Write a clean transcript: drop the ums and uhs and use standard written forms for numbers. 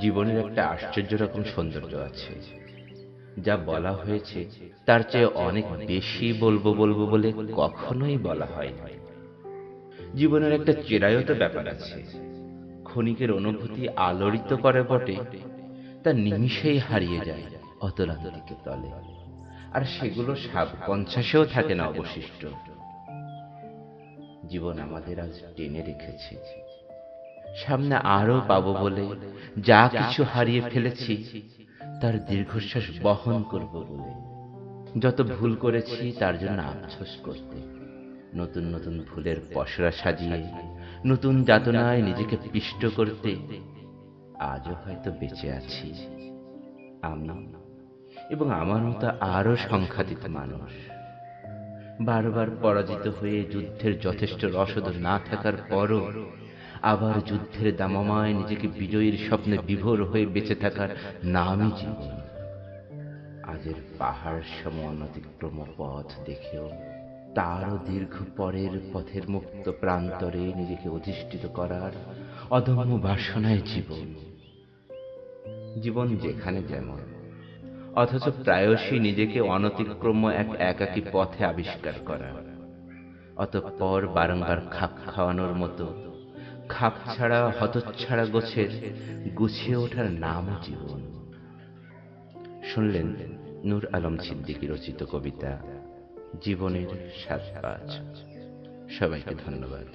জীবনের একটা আশ্চর্য রকম সৌন্দর্য আছে, যা বলা হয়েছে তার চেয়ে অনেক বেশি বলবো বলবো বলে কখনোই বলা হয়নি। জীবনের একটা চিরায়ত ব্যাপার আছে, ক্ষণিকের অনুভূতি আলোড়িত করে বটে, তা নিমিষেই হারিয়ে যায় অতলান্তিকে তলে, আর সেগুলো সাবকনশাসেও থাকে না অবশিষ্ট। জীবন আমাদের আজ টেনে রেখেছে, সামনে আরো পাবো বলে, যা কিছু হারিয়ে ফেলেছি তার দীর্ঘশ্বাস বহন করব বলে। যত ভুল করেছি তার জন্য আফসোস করতে, নতুন নতুন ভুলের পসরা সাজিয়ে নতুন যাতনায় নিজেকে পিষ্ট করতে আজও হয়তো বেঁচে আছি আমি এবং আমার মতো আরো সংখ্যাতীত মানুষ, বারবার পরাজিত হয়ে যুদ্ধের যথেষ্ট রসদ না থাকার পরও আবার যুদ্ধের দামামায় নিজেকে বিজয়ীর স্বপ্নে বিভোর হয়ে বেঁচে থাকার নামই জীবন। আজের পাহাড় সম অনতিক্রম পথ দেখেও তারও দীর্ঘ পরের পথের মুক্ত প্রান্তরে নিজেকে অধিষ্ঠিত করার অদম্য বাসনায় জীবন। জীবন যেখানে যেমন, অথচ প্রায়শই নিজেকে অনতিক্রম্য এক একাকী পথে আবিষ্কার করা, অতঃপর বারংবার খাপ খাওয়ানোর মতো খাপ ছাড়া হতচ্ছাড়া গোছের গুছিয়ে ওঠার নামও জীবন। শুনলেন নূর আলম সিদ্দিকী রচিত কবিতা জীবনের ৭ পাঁচ। সবাইকে ধন্যবাদ।